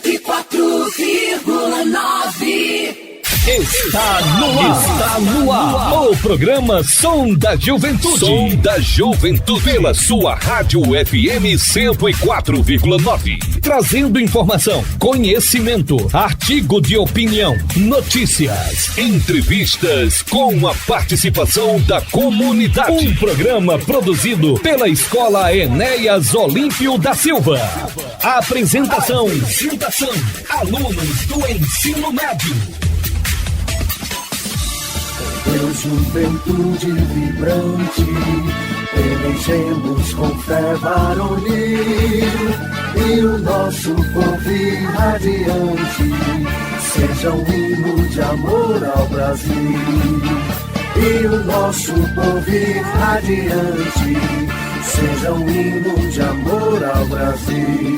104,9. Está no ar. O programa Som da Juventude. Som da Juventude. Pela sua Rádio FM 104,9. Trazendo informação, conhecimento, artigo de opinião, notícias, entrevistas com a participação da comunidade. Um programa produzido pela Escola Enéas Olímpio da Silva. Apresentação, alunos do ensino médio. Meu juventude vibrante, elegemos com fé varonil, e o nosso povo irradiante seja um hino de amor ao Brasil. E o nosso povo irradiante seja um hino de amor ao Brasil.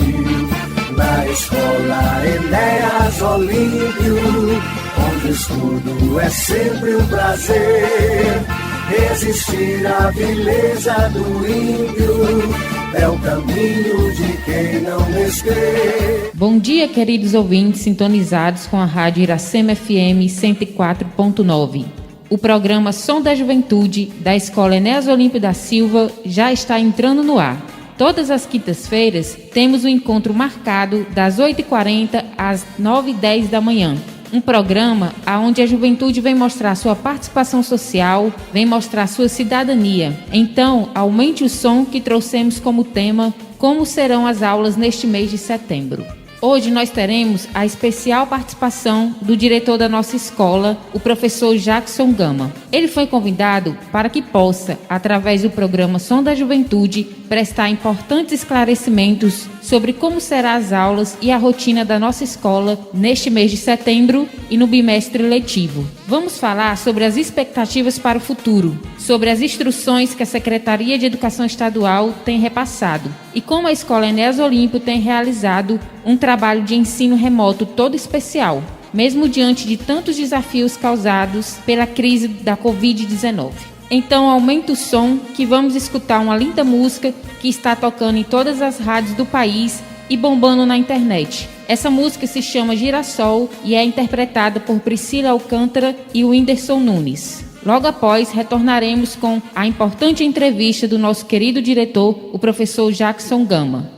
Na escola Enéas Olímpio, onde o estudo é sempre um prazer, resistir à vileza do ímpio é o caminho de quem não crê. Bom dia, queridos ouvintes sintonizados com a Rádio Iracema FM 104.9. O programa Som da Juventude da Escola Enéas Olímpio da Silva já está entrando no ar. Todas as quintas-feiras temos um encontro marcado das 8h40 às 9h10 da manhã. Um programa onde a juventude vem mostrar sua participação social, vem mostrar sua cidadania. Então, aumente o som que trouxemos como tema como serão as aulas neste mês de setembro. Hoje nós teremos a especial participação do diretor da nossa escola, o professor Jackson Gama. Ele foi convidado para que possa, através do programa Som da Juventude, prestar importantes esclarecimentos sobre como serão as aulas e a rotina da nossa escola neste mês de setembro e no bimestre letivo. Vamos falar sobre as expectativas para o futuro, sobre as instruções que a Secretaria de Educação Estadual tem repassado e como a Escola Enéas Olímpio tem realizado um trabalho de ensino remoto todo especial, mesmo diante de tantos desafios causados pela crise da Covid-19. Então aumenta o som que vamos escutar uma linda música que está tocando em todas as rádios do país e bombando na internet. Essa música se chama Girassol e é interpretada por Priscila Alcântara e Whindersson Nunes. Logo após, retornaremos com a importante entrevista do nosso querido diretor, o professor Jackson Gama.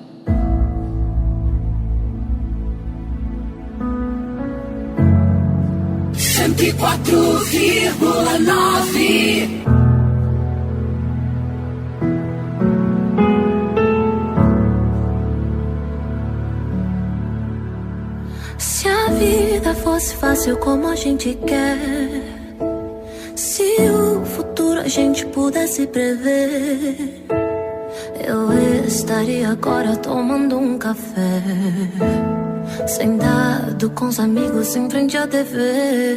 Se a vida fosse fácil como a gente quer, se o futuro a gente pudesse prever, eu estaria agora tomando um café, sentado com os amigos em frente à TV.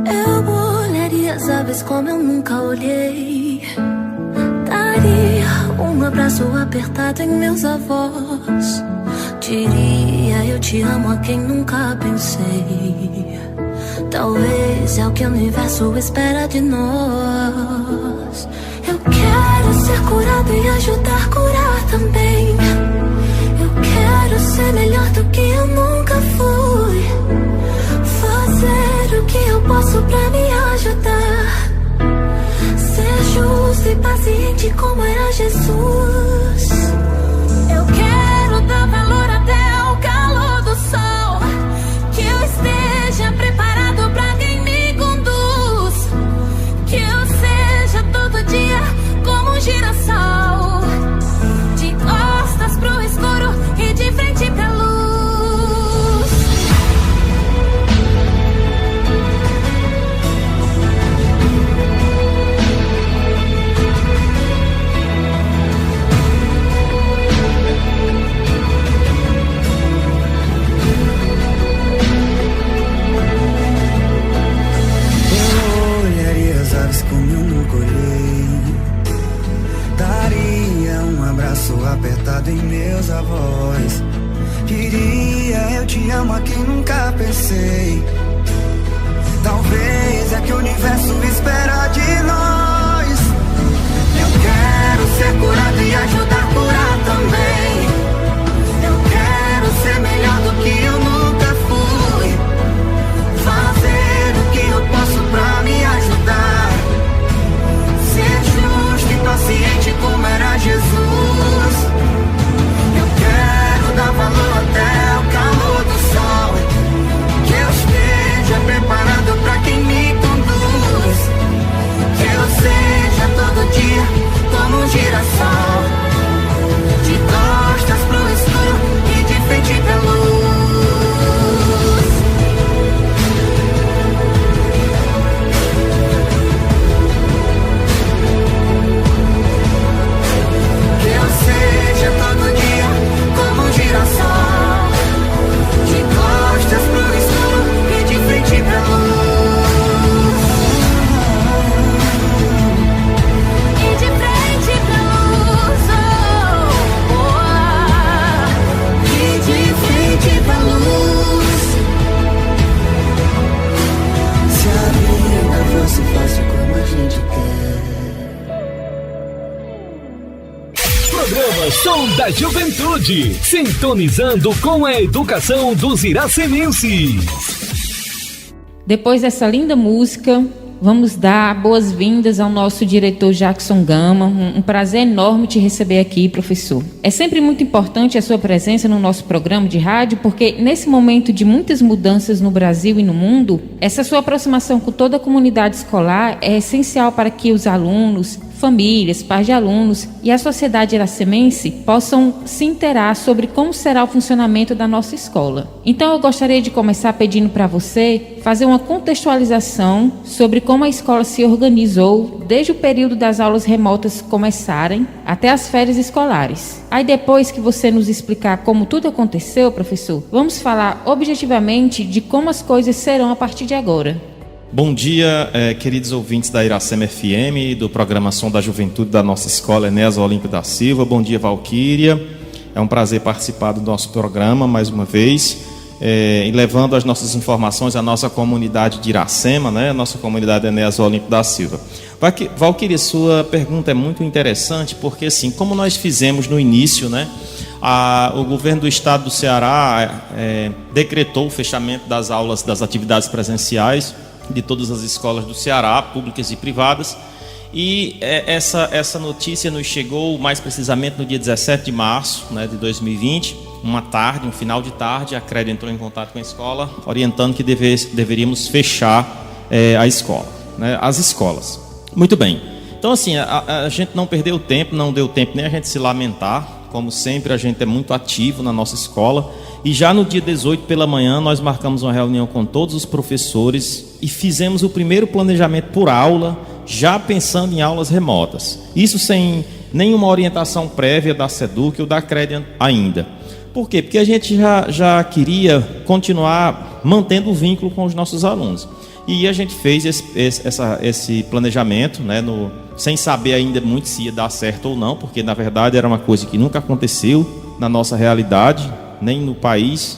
Eu olharia as aves como eu nunca olhei, daria um abraço apertado em meus avós, diria eu te amo a quem nunca pensei. Talvez é o que o universo espera de nós. Eu quero ser curado e ajudar a curar também. Eu quero ser melhor do que eu nunca fui, fazer o que eu posso pra me ajudar, ser justo e paciente como era Jesus. Eu quero dar valor até ao calor do sol, que eu esteja preparado pra quem me conduz, que eu seja todo dia como um girassol, de costas pro escuro e de frente pra luz. Como eu nunca olhei, daria um abraço apertado em meus avós, diria eu te amo a quem nunca pensei. Talvez é que o universo espera de nós. Eu quero ser curado e ajudar a curar também. Eu quero ser melhor do Som da Juventude, sintonizando com a educação dos iracemenses. Depois dessa linda música, vamos dar boas-vindas ao nosso diretor Jackson Gama. Um prazer enorme te receber aqui, professor. É sempre muito importante a sua presença no nosso programa de rádio, porque nesse momento de muitas mudanças no Brasil e no mundo, essa sua aproximação com toda a comunidade escolar é essencial para que os alunos, famílias, pais de alunos e a sociedade iracemense possam se inteirar sobre como será o funcionamento da nossa escola. Então eu gostaria de começar pedindo para você fazer uma contextualização sobre como a escola se organizou desde o período das aulas remotas começarem até as férias escolares. Aí depois que você nos explicar como tudo aconteceu, professor, vamos falar objetivamente de como as coisas serão a partir de agora. Bom dia, queridos ouvintes da Iracema FM, do programa Som da Juventude da nossa escola Enéas Olímpio da Silva. Bom dia, Valquíria. É um prazer participar do nosso programa mais uma vez, e levando as nossas informações à nossa comunidade de Iracema, né? A nossa comunidade Enéas Olímpio da Silva. Valquíria, sua pergunta é muito interessante, porque assim, como nós fizemos no início, né? O governo do estado do Ceará decretou o fechamento das aulas, das atividades presenciais de todas as escolas do Ceará, públicas e privadas, e essa notícia nos chegou mais precisamente no dia 17 de março, né, de 2020, um final de tarde. A CRED entrou em contato com a escola, orientando que deveríamos fechar a escola, né, as escolas. Muito bem, então assim, a gente não perdeu tempo, não deu tempo nem a gente se lamentar. Como sempre, a gente é muito ativo na nossa escola. E já no dia 18 pela manhã, nós marcamos uma reunião com todos os professores e fizemos o primeiro planejamento por aula, já pensando em aulas remotas. Isso sem nenhuma orientação prévia da SEDUC ou da CRED ainda. Por quê? Porque a gente já queria continuar mantendo o vínculo com os nossos alunos. E a gente fez esse planejamento, né, sem saber ainda muito se ia dar certo ou não, porque na verdade era uma coisa que nunca aconteceu na nossa realidade, nem no país.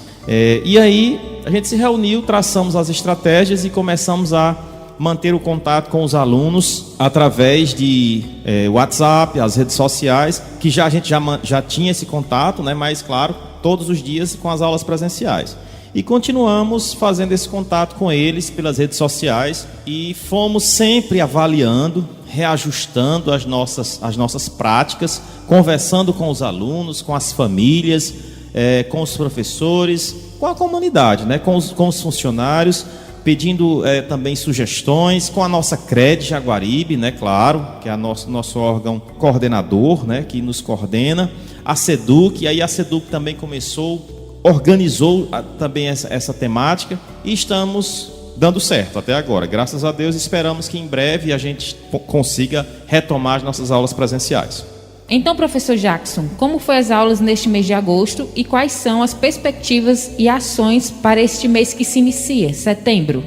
E aí a gente se reuniu, traçamos as estratégias e começamos a manter o contato com os alunos através de WhatsApp, as redes sociais, que a gente já tinha esse contato, né, mas claro, todos os dias com as aulas presenciais. E continuamos fazendo esse contato com eles pelas redes sociais e fomos sempre avaliando, reajustando as nossas práticas, conversando com os alunos, com as famílias, com os professores, com a comunidade, né, com os funcionários, pedindo também sugestões, com a nossa CRED Jaguaribe, né, claro, que é nosso órgão coordenador, né, que nos coordena, a SEDUC, e aí a SEDUC também organizou também essa temática e estamos dando certo até agora. Graças a Deus, esperamos que em breve a gente consiga retomar as nossas aulas presenciais. Então, professor Jackson, como foi as aulas neste mês de agosto e quais são as perspectivas e ações para este mês que se inicia, setembro?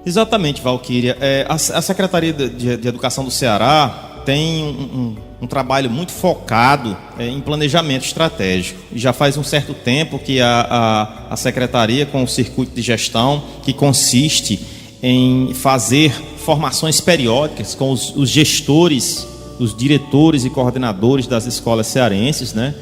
Exatamente, Valquíria. A Secretaria de Educação do Ceará tem um trabalho muito focado em planejamento estratégico. E já faz um certo tempo que a Secretaria, com o circuito de gestão, que consiste em fazer formações periódicas com os gestores, os diretores e coordenadores das escolas cearenses, né,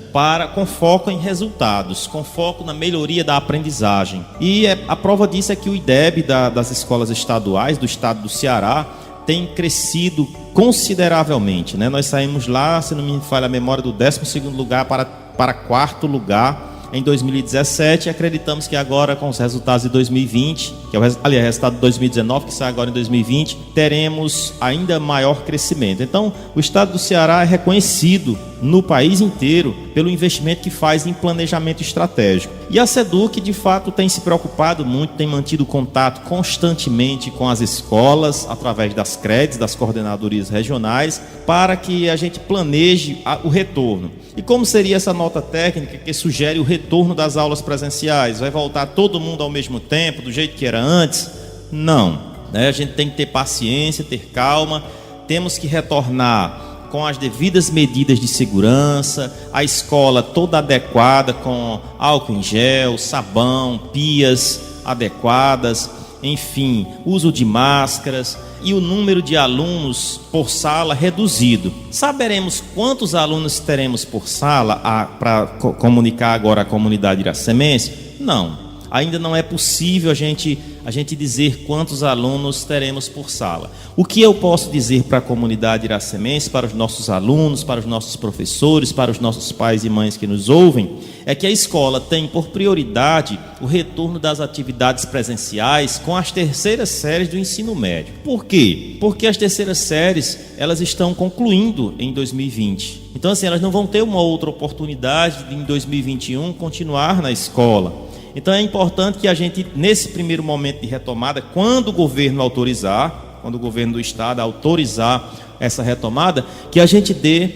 com foco em resultados, com foco na melhoria da aprendizagem. E a prova disso é que o IDEB das escolas estaduais do estado do Ceará tem crescido consideravelmente, né? Nós saímos lá, se não me falha a memória, do 12º lugar para 4º lugar em 2017, e acreditamos que agora, com os resultados de 2020, que é o resultado de 2019, que sai agora em 2020, teremos ainda maior crescimento. Então, o estado do Ceará é reconhecido no país inteiro pelo investimento que faz em planejamento estratégico. E a SEDUC, de fato, tem se preocupado muito, tem mantido contato constantemente com as escolas, através das CREDs, das coordenadorias regionais, para que a gente planeje o retorno. E como seria essa nota técnica que sugere o retorno das aulas presenciais? Vai voltar todo mundo ao mesmo tempo, do jeito que era antes? Não, né? A gente tem que ter paciência, ter calma, temos que retornar com as devidas medidas de segurança, a escola toda adequada, com álcool em gel, sabão, pias adequadas, enfim, uso de máscaras. e o número de alunos por sala reduzido. Saberemos quantos alunos teremos por sala para comunicar agora à comunidade iracemense? Não, ainda não é possível a gente dizer quantos alunos teremos por sala. O que eu posso dizer para a comunidade iracemense, para os nossos alunos, para os nossos professores, para os nossos pais e mães que nos ouvem, é que a escola tem por prioridade o retorno das atividades presenciais com as terceiras séries do ensino médio. Por quê? Porque as terceiras séries, elas estão concluindo em 2020. Então, assim, elas não vão ter uma outra oportunidade de, em 2021, continuar na escola. Então é importante que a gente, nesse primeiro momento de retomada, quando o governo autorizar, quando o governo do estado autorizar essa retomada, que a gente dê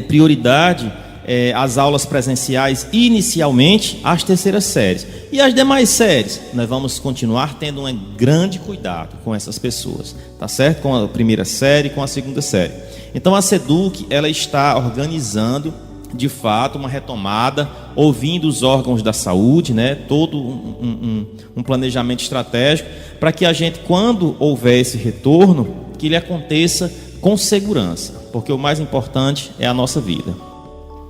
prioridade às aulas presenciais inicialmente às terceiras séries. E as demais séries, nós vamos continuar tendo um grande cuidado com essas pessoas, tá certo? Com a primeira série, com a segunda série. Então a SEDUC, ela está organizando de fato uma retomada, ouvindo os órgãos da saúde, né, todo um planejamento estratégico para que a gente, quando houver esse retorno, que ele aconteça com segurança, porque o mais importante é a nossa vida.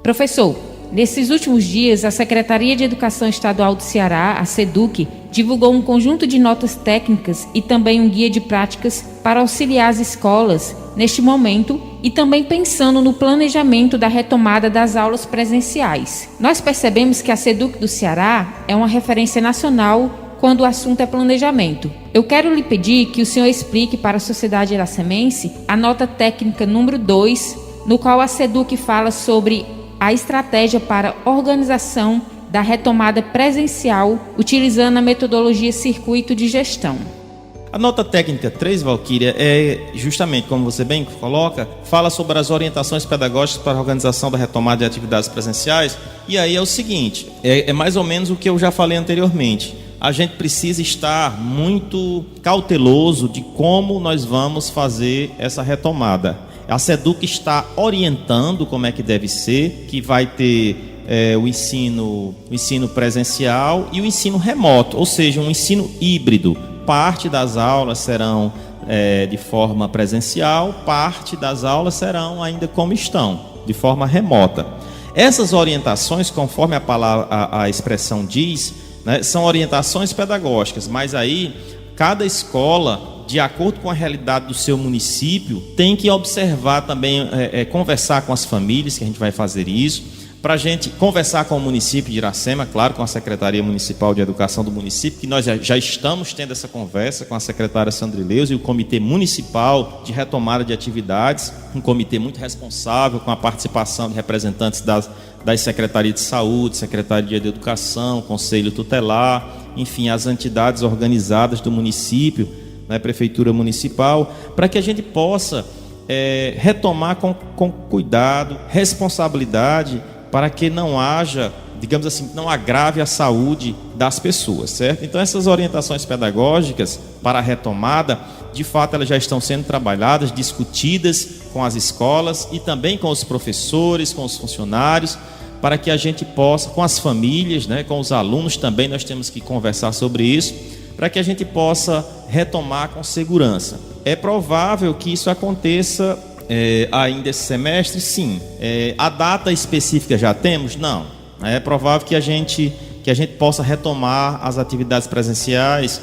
Professor, nesses últimos dias, a Secretaria de Educação Estadual do Ceará, a SEDUC, divulgou um conjunto de notas técnicas e também um guia de práticas para auxiliar as escolas neste momento e também pensando no planejamento da retomada das aulas presenciais. Nós percebemos que a SEDUC do Ceará é uma referência nacional quando o assunto é planejamento. Eu quero lhe pedir que o senhor explique para a sociedade iracemense a nota técnica número 2, no qual a SEDUC fala sobre a estratégia para organização da retomada presencial, utilizando a metodologia circuito de gestão. A nota técnica 3, Valquíria, é justamente, como você bem coloca, fala sobre as orientações pedagógicas para a organização da retomada de atividades presenciais. E aí é o seguinte, é mais ou menos o que eu já falei anteriormente. A gente precisa estar muito cauteloso de como nós vamos fazer essa retomada. A SEDUC está orientando como é que deve ser, que vai ter o ensino presencial e o ensino remoto, ou seja, um ensino híbrido. Parte das aulas serão de forma presencial, parte das aulas serão ainda como estão, de forma remota. Essas orientações, conforme a expressão diz, né, são orientações pedagógicas, mas aí cada escola, de acordo com a realidade do seu município, tem que observar também, conversar com as famílias, que a gente vai fazer isso, para a gente conversar com o município de Iracema, claro, com a Secretaria Municipal de Educação do município, que nós já estamos tendo essa conversa com a secretária Sandrileus e o Comitê Municipal de Retomada de Atividades, um comitê muito responsável, com a participação de representantes das Secretarias de Saúde, Secretaria de Educação, Conselho Tutelar, enfim, as entidades organizadas do município, né, Prefeitura Municipal, para que a gente possa retomar com cuidado, responsabilidade, para que não haja, digamos assim, não agrave a saúde das pessoas, certo? Então essas orientações pedagógicas para a retomada, de fato elas já estão sendo trabalhadas, discutidas com as escolas e também com os professores, com os funcionários, para que a gente possa, com as famílias, né, com os alunos também, nós temos que conversar sobre isso, para que a gente possa retomar com segurança. É provável que isso aconteça ainda esse semestre, sim. A data específica já temos? Não. É provável que a gente possa retomar as atividades presenciais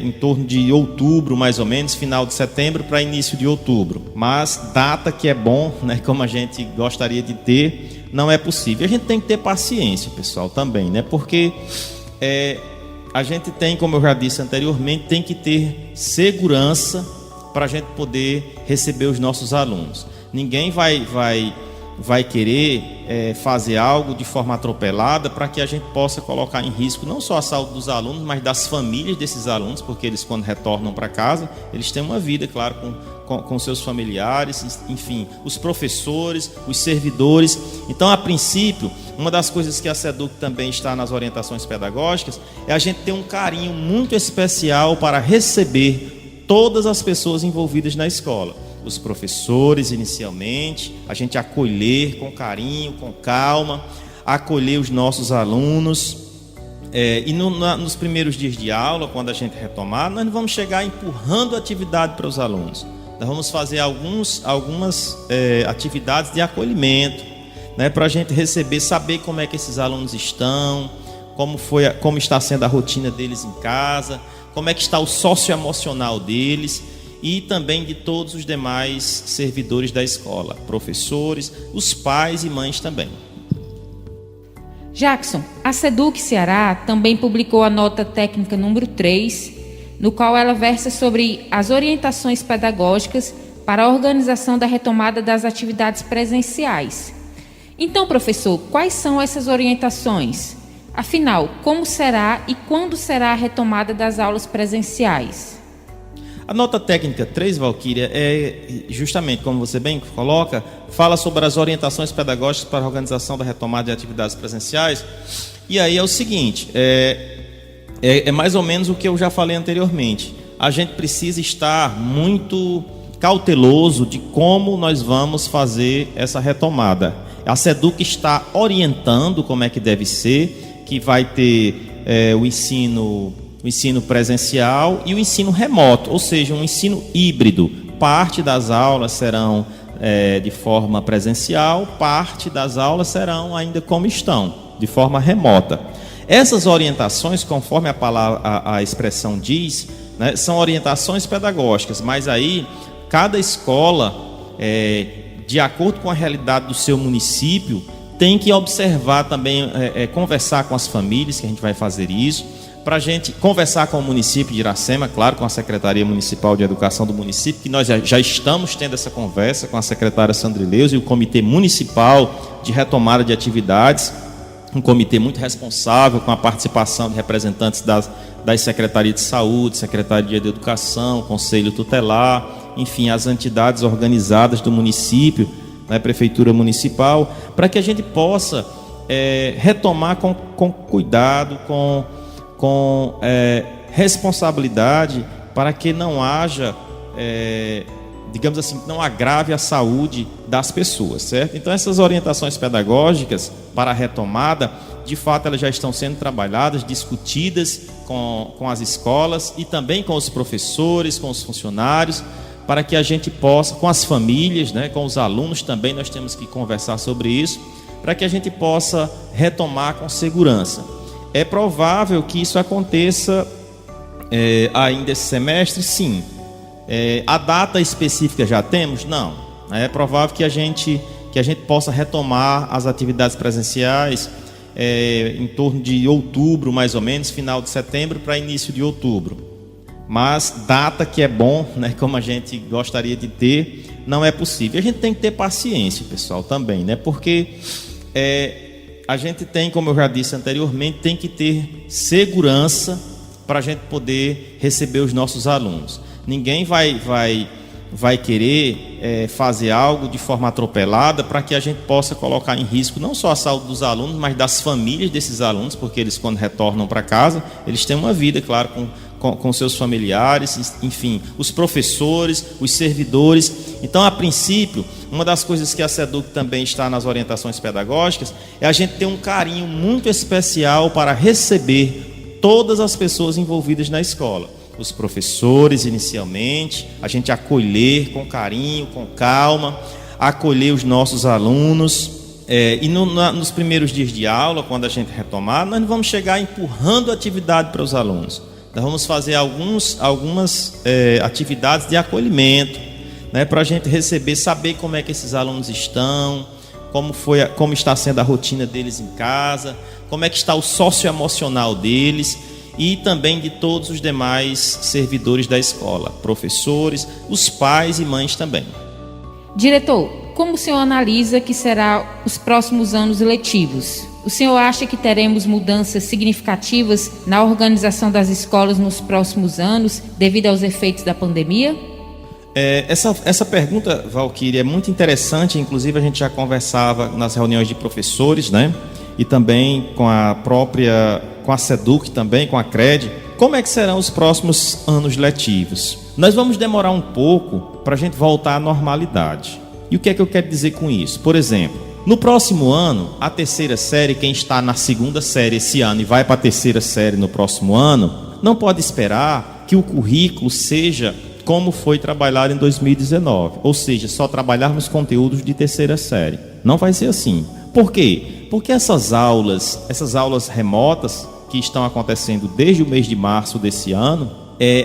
em torno de outubro, mais ou menos, final de setembro para início de outubro. Mas data que é bom, né, como a gente gostaria de ter, não é possível. A gente tem que ter paciência, pessoal, também, né? Porque a gente tem, como eu já disse anteriormente, tem que ter segurança para a gente poder receber os nossos alunos. Ninguém vai querer fazer algo de forma atropelada para que a gente possa colocar em risco não só a saúde dos alunos, mas das famílias desses alunos, porque eles, quando retornam para casa, eles têm uma vida, claro, com seus familiares, enfim, os professores, os servidores. Então, a princípio, uma das coisas que a SEDUC também está nas orientações pedagógicas é a gente ter um carinho muito especial para receber todas as pessoas envolvidas na escola. Os professores, inicialmente, a gente acolher com carinho, com calma, acolher os nossos alunos, Nos primeiros dias de aula, quando a gente retomar, nós não vamos chegar empurrando atividade para os alunos. Nós vamos fazer algumas atividades de acolhimento, né, para a gente receber, saber como é que esses alunos estão, como está sendo a rotina deles em casa, como é que está o socioemocional deles e também de todos os demais servidores da escola, professores, os pais e mães também. Jackson, a SEDUC Ceará também publicou a nota técnica número 3, no qual ela versa sobre as orientações pedagógicas para a organização da retomada das atividades presenciais. Então, professor, quais são essas orientações? Afinal, como será e quando será a retomada das aulas presenciais? A nota técnica 3, Valquíria, justamente, como você bem coloca, fala sobre as orientações pedagógicas para a organização da retomada de atividades presenciais. E aí é o seguinte, é mais ou menos o que eu já falei anteriormente. A gente precisa estar muito cauteloso de como nós vamos fazer essa retomada. A SEDUC está orientando como é que deve ser, que vai ter o ensino presencial e o ensino remoto, ou seja, um ensino híbrido. Parte das aulas serão de forma presencial, parte das aulas serão ainda como estão, de forma remota. Essas orientações, conforme a expressão diz, né, são orientações pedagógicas, mas aí cada escola, de acordo com a realidade do seu município, tem que observar também, conversar com as famílias, que a gente vai fazer isso, para a gente conversar com o município de Iracema, claro, com a Secretaria Municipal de Educação do município, que nós já estamos tendo essa conversa com a secretária Sandrileus e o Comitê Municipal de Retomada de Atividades, um comitê muito responsável, com a participação de representantes das Secretarias de Saúde, Secretaria de Educação, Conselho Tutelar, enfim, as entidades organizadas do município, né, Prefeitura Municipal, para que a gente possa retomar com cuidado, com responsabilidade, para que não haja, digamos assim, não agrave a saúde das pessoas, certo? Então, essas orientações pedagógicas para a retomada, de fato, elas já estão sendo trabalhadas, discutidas com as escolas e também com os professores, com os funcionários, para que a gente possa, com as famílias, né, com os alunos também, nós temos que conversar sobre isso, para que a gente possa retomar com segurança. É provável que isso aconteça ainda esse semestre? Sim. A data específica já temos? Não. É provável que a gente possa retomar as atividades presenciais em torno de outubro, mais ou menos, final de setembro para início de outubro. Mas data que é bom, né, como a gente gostaria de ter, não é possível. A gente tem que ter paciência, pessoal, também, né? Porque a gente tem, como eu já disse anteriormente, tem que ter segurança para a gente poder receber os nossos alunos. Ninguém vai querer fazer algo de forma atropelada para que a gente possa colocar em risco não só a saúde dos alunos, mas das famílias desses alunos, porque eles, quando retornam para casa, eles têm uma vida, claro, com seus familiares, enfim, os professores, os servidores. Então, a princípio, uma das coisas que a SEDUC também está nas orientações pedagógicas é a gente ter um carinho muito especial para receber todas as pessoas envolvidas na escola. Os professores, inicialmente, a gente acolher com carinho, com calma, acolher os nossos alunos. Nos primeiros dias de aula, quando a gente retomar, nós não vamos chegar empurrando atividade para os alunos. Nós vamos fazer algumas atividades de acolhimento, né, para a gente receber, saber como é que esses alunos estão, como está sendo a rotina deles em casa, como é que está o socioemocional deles e também de todos os demais servidores da escola, professores, os pais e mães também. Diretor, como o senhor analisa que será os próximos anos letivos? O senhor acha que teremos mudanças significativas na organização das escolas nos próximos anos, devido aos efeitos da pandemia? Essa pergunta, Valquíria, é muito interessante. Inclusive, a gente já conversava nas reuniões de professores, né? E também com a SEDUC também, com a CRED. Como é que serão os próximos anos letivos? Nós vamos demorar um pouco para a gente voltar à normalidade. E o que é que eu quero dizer com isso? Por exemplo, No próximo ano, a terceira série, quem está na segunda série esse ano e vai para a terceira série no próximo ano, não pode esperar que o currículo seja como foi trabalhado em 2019, ou seja, só trabalharmos conteúdos de terceira série. Não vai ser assim. Por quê? Porque essas aulas remotas que estão acontecendo desde o mês de março desse ano,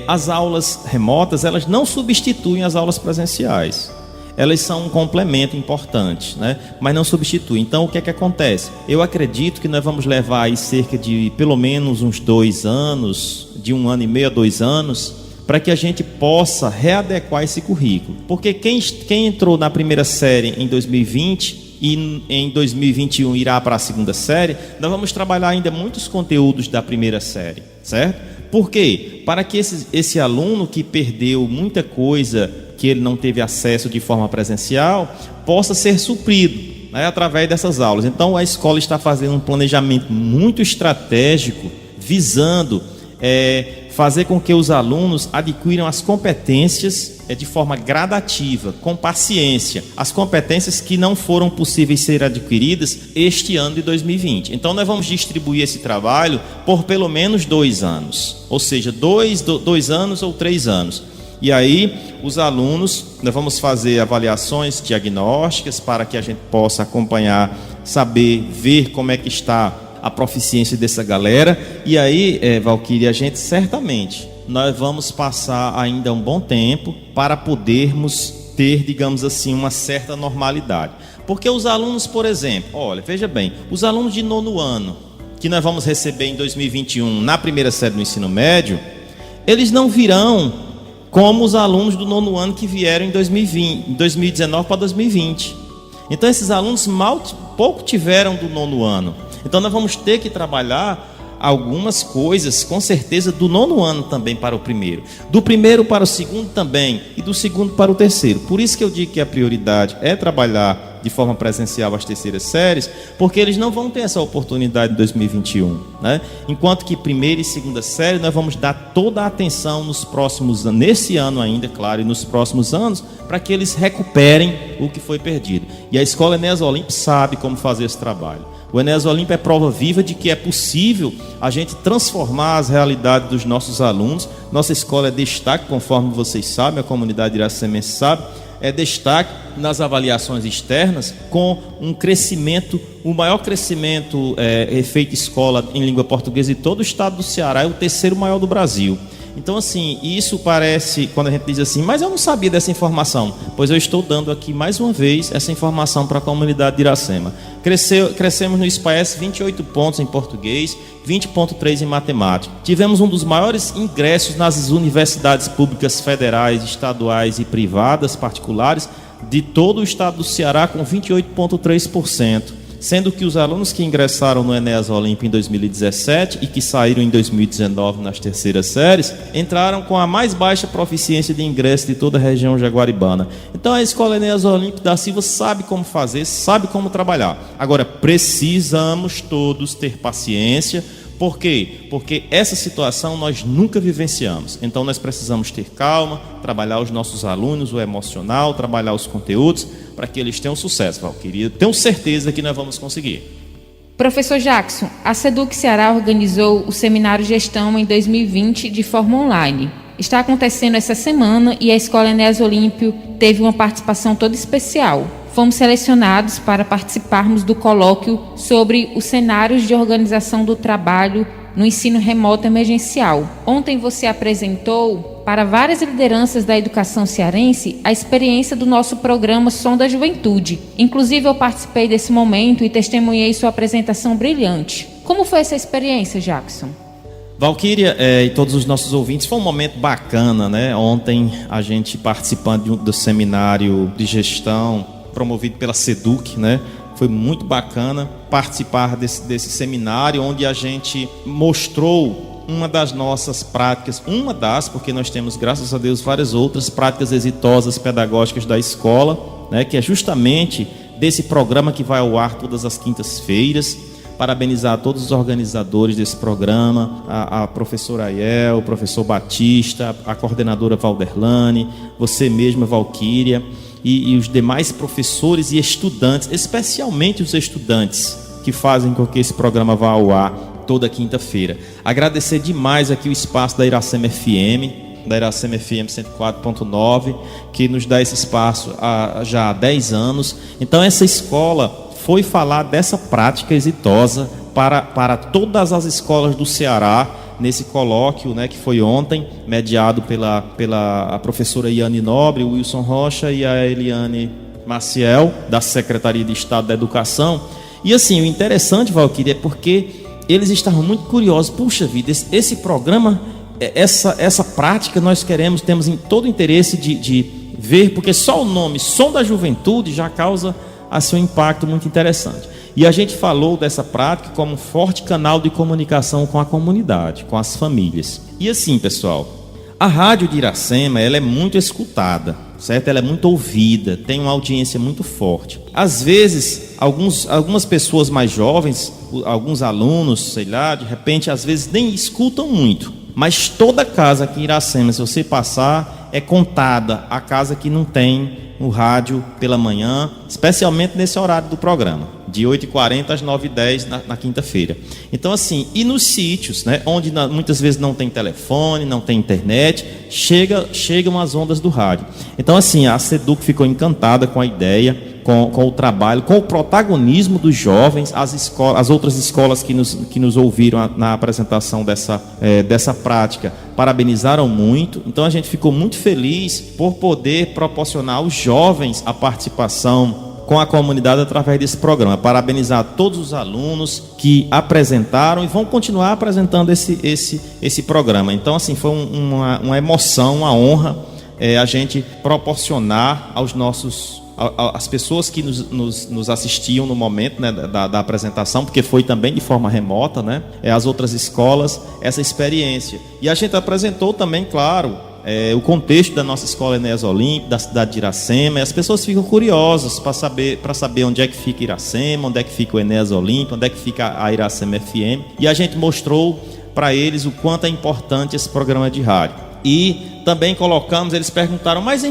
as aulas remotas, elas não substituem as aulas presenciais. Elas são um complemento importante, né? Mas não substituem. Então, o que é que acontece? Eu acredito que nós vamos levar aí cerca de pelo menos uns 2 anos, de 1 ano e meio a 2 anos, para que a gente possa readequar esse currículo. Porque quem entrou na primeira série em 2020 e em 2021 irá para a segunda série, nós vamos trabalhar ainda muitos conteúdos da primeira série, certo? Por quê? Para que esse aluno que perdeu muita coisa, que ele não teve acesso de forma presencial, possa ser suprido, né, através dessas aulas. Então a escola está fazendo um planejamento muito estratégico, visando fazer com que os alunos adquiram as competências de forma gradativa, com paciência, as competências que não foram possíveis ser adquiridas este ano de 2020. Então nós vamos distribuir esse trabalho por pelo menos 2 anos, ou seja, 2 anos ou 3 anos. E aí os alunos, nós vamos fazer avaliações diagnósticas para que a gente possa acompanhar, saber, ver como é que está a proficiência dessa galera. E aí, Valquíria, a gente certamente, nós vamos passar ainda um bom tempo para podermos ter, digamos assim, uma certa normalidade. Porque os alunos, por exemplo, olha, veja bem, os alunos de 9º ano, que nós vamos receber em 2021 na primeira série do ensino médio, eles não virão como os alunos do 9º ano que vieram em 2019 para 2020. Então esses alunos pouco tiveram do 9º ano. Então nós vamos ter que trabalhar algumas coisas, com certeza, do 9º ano também para o primeiro, do primeiro para o segundo também, e do segundo para o terceiro. Por isso que eu digo que a prioridade é trabalhar de forma presencial as terceiras séries, porque eles não vão ter essa oportunidade em 2021, né? Enquanto que primeira e segunda série nós vamos dar toda a atenção nos próximos anos, nesse ano ainda, claro, e nos próximos anos, para que eles recuperem o que foi perdido. E a Escola Enéas Olímpio sabe como fazer esse trabalho. O Enéas Olímpio é prova viva de que é possível a gente transformar as realidades dos nossos alunos. Nossa escola é destaque, conforme vocês sabem, a comunidade iracemense sabe, é destaque nas avaliações externas, com um crescimento, o maior crescimento efeito escola em língua portuguesa de todo o estado do Ceará, é o 3º maior do Brasil. Então, assim, isso parece, quando a gente diz assim, mas eu não sabia dessa informação. Pois eu estou dando aqui, mais uma vez, essa informação para a comunidade de Iracema. Crescemos no SPAES 28 pontos em português, 20,3 em matemática. Tivemos um dos maiores ingressos nas universidades públicas federais, estaduais e privadas, particulares, de todo o estado do Ceará, com 28,3%. Sendo que os alunos que ingressaram no Enéas Olímpio em 2017 e que saíram em 2019 nas terceiras séries, entraram com a mais baixa proficiência de ingresso de toda a região jaguaribana. Então a Escola Enéas Olímpio da Silva sabe como fazer, sabe como trabalhar. Agora, precisamos todos ter paciência. Por quê? Porque essa situação nós nunca vivenciamos. Então nós precisamos ter calma, trabalhar os nossos alunos, o emocional, trabalhar os conteúdos, para que eles tenham sucesso, Valquíria. Tenho certeza que nós vamos conseguir. Professor Jackson, a SEDUC Ceará organizou o Seminário Gestão em 2020 de forma online. Está acontecendo essa semana e a Escola Enéas Olímpio teve uma participação toda especial. Fomos selecionados para participarmos do colóquio sobre os cenários de organização do trabalho no ensino remoto emergencial. Ontem você apresentou para várias lideranças da educação cearense a experiência do nosso programa Som da Juventude. Inclusive eu participei desse momento e testemunhei sua apresentação brilhante. Como foi essa experiência, Jackson? Valquíria e todos os nossos ouvintes, foi um momento bacana, né? Ontem a gente participando do seminário de gestão promovido pela SEDUC, né? Foi muito bacana participar desse seminário, onde a gente mostrou uma das nossas práticas, porque nós temos, graças a Deus, várias outras práticas exitosas pedagógicas da escola, né? Que é justamente desse programa que vai ao ar todas as quintas-feiras. Parabenizar a todos os organizadores desse programa, a professora Aiel, o professor Batista, a coordenadora Valderlane, você mesma, Valquíria. e os demais professores e estudantes, especialmente os estudantes que fazem com que esse programa vá ao ar toda quinta-feira. Agradecer demais aqui o espaço da Iracema FM, da Iracema FM 104.9, que nos dá esse espaço já há 10 anos. Então essa escola foi falar dessa prática exitosa para todas as escolas do Ceará, nesse colóquio, né, que foi ontem, mediado pela professora Iane Nobre, o Wilson Rocha e a Eliane Maciel, da Secretaria de Estado da Educação. E assim, o interessante, Valquíria, é porque eles estavam muito curiosos. Puxa vida, esse programa, essa prática nós temos em todo o interesse de ver, porque só o nome Som da Juventude já causa assim, um impacto muito interessante. E a gente falou dessa prática como um forte canal de comunicação com a comunidade, com as famílias. E assim, pessoal, a rádio de Iracema, ela é muito escutada, certo? Ela é muito ouvida, tem uma audiência muito forte. Às vezes, algumas pessoas mais jovens, alguns alunos, sei lá, de repente, às vezes nem escutam muito. Mas toda casa aqui em Iracema, se você passar, é contada a casa que não tem o rádio pela manhã, especialmente nesse horário do programa, de 8h40 às 9h10 na quinta-feira. Então assim, e nos sítios, né, onde muitas vezes não tem telefone, não tem internet, chegam as ondas do rádio. Então assim, a SEDUC ficou encantada com a ideia, com o trabalho, com o protagonismo dos jovens. As outras escolas que nos ouviram na apresentação dessa prática parabenizaram muito. Então a gente ficou muito feliz por poder proporcionar aos jovens a participação com a comunidade através desse programa. Parabenizar todos os alunos que apresentaram e vão continuar apresentando esse programa. Então assim, foi uma emoção, uma honra a gente proporcionar às pessoas que nos assistiam no momento, né, da apresentação, porque foi também de forma remota, né, as outras escolas, essa experiência. E a gente apresentou também, claro, o contexto da nossa escola Enéas Olímpio, da cidade de Iracema, e as pessoas ficam curiosas para saber onde é que fica Iracema, onde é que fica o Enéas Olímpio, onde é que fica a Iracema FM, e a gente mostrou para eles o quanto é importante esse programa de rádio. E também colocamos, eles perguntaram, mas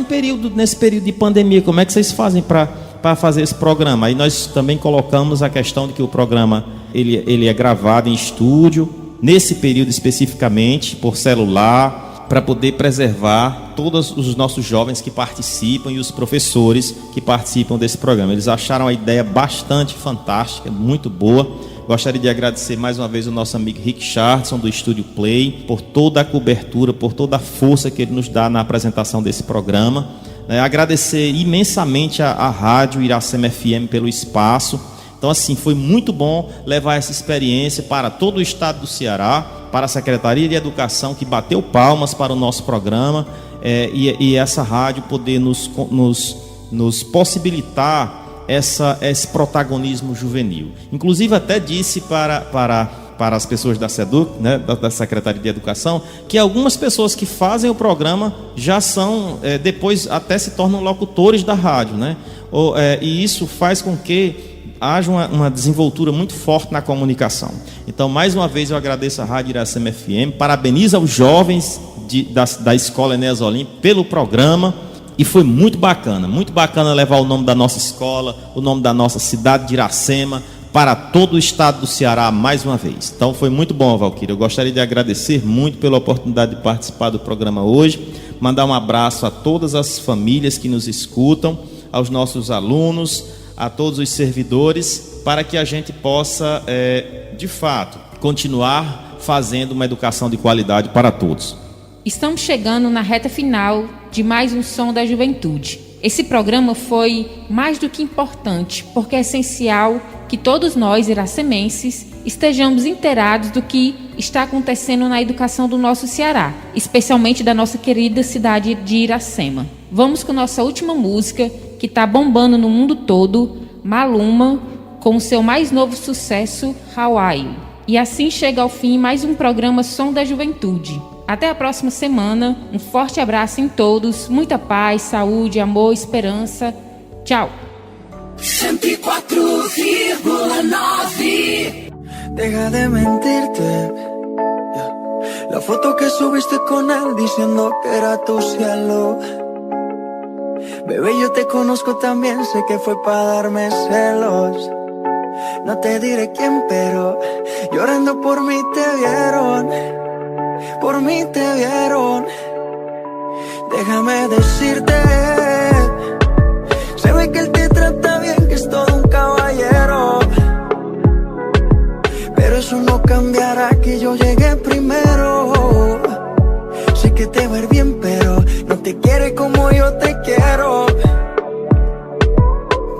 nesse período de pandemia, como é que vocês fazem para fazer esse programa? Aí nós também colocamos a questão de que o programa ele é gravado em estúdio, nesse período especificamente, por celular, para poder preservar todos os nossos jovens que participam e os professores que participam desse programa. Eles acharam a ideia bastante fantástica, muito boa. Gostaria de agradecer mais uma vez o nosso amigo Rick Charlson, do Estúdio Play, por toda a cobertura, por toda a força que ele nos dá na apresentação desse programa. Agradecer imensamente a Rádio Iracema FM pelo espaço. Então, assim, foi muito bom levar essa experiência para todo o estado do Ceará, para a Secretaria de Educação, que bateu palmas para o nosso programa, e essa rádio poder nos possibilitar esse protagonismo juvenil. Inclusive até disse para as pessoas da SEDUC, né, da Secretaria de Educação, que algumas pessoas que fazem o programa já são, depois até se tornam locutores da rádio, né? E isso faz com que haja uma desenvoltura muito forte na comunicação. Então, mais uma vez eu agradeço a Rádio Iracema FM, parabenizo aos jovens da Escola Enéas Olímpio pelo programa. E foi muito bacana levar o nome da nossa escola, o nome da nossa cidade de Iracema, para todo o estado do Ceará mais uma vez. Então foi muito bom, Valquíria. Eu gostaria de agradecer muito pela oportunidade de participar do programa hoje, mandar um abraço a todas as famílias que nos escutam, aos nossos alunos, a todos os servidores, para que a gente possa, de fato, continuar fazendo uma educação de qualidade para todos. Estamos chegando na reta final de mais um Som da Juventude. Esse programa foi mais do que importante, porque é essencial que todos nós, iracemenses, estejamos inteirados do que está acontecendo na educação do nosso Ceará, especialmente da nossa querida cidade de Iracema. Vamos com nossa última música, que está bombando no mundo todo, Maluma, com o seu mais novo sucesso, Hawaii. E assim chega ao fim mais um programa Som da Juventude. Até a próxima semana, um forte abraço em todos, muita paz, saúde, amor, esperança. Tchau. 104,9. Deja de mentirte. La foto que subiste con él diciendo que era tu cielo. Bebé, yo te conozco también, sé que fue para darme celos. No te diré quién, pero llorando por mí te vieron. Por mí te vieron. Déjame decirte, se ve que él te trata bien, que es todo un caballero. Pero eso no cambiará que yo llegué primero. Sé que te va a ir bien, pero no te quiere como yo te quiero.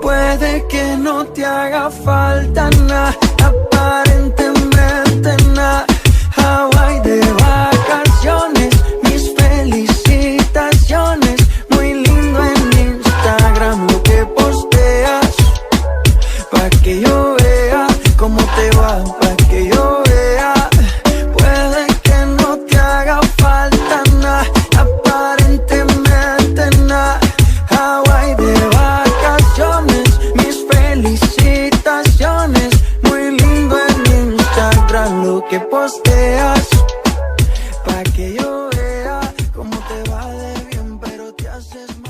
Puede que no te haga falta nada, aparentemente nada. Hawaii de vacaciones, mis felicitaciones. Muy lindo en Instagram lo que posteas, pa' que yo vea cómo te va, pa' que yo vea. Puede que no te haga falta nada, aparentemente nada. Hawaii de vacaciones, mis felicitaciones. Muy lindo en Instagram lo que posteas, pa' que yo vea cómo te va de bien, pero te haces mal.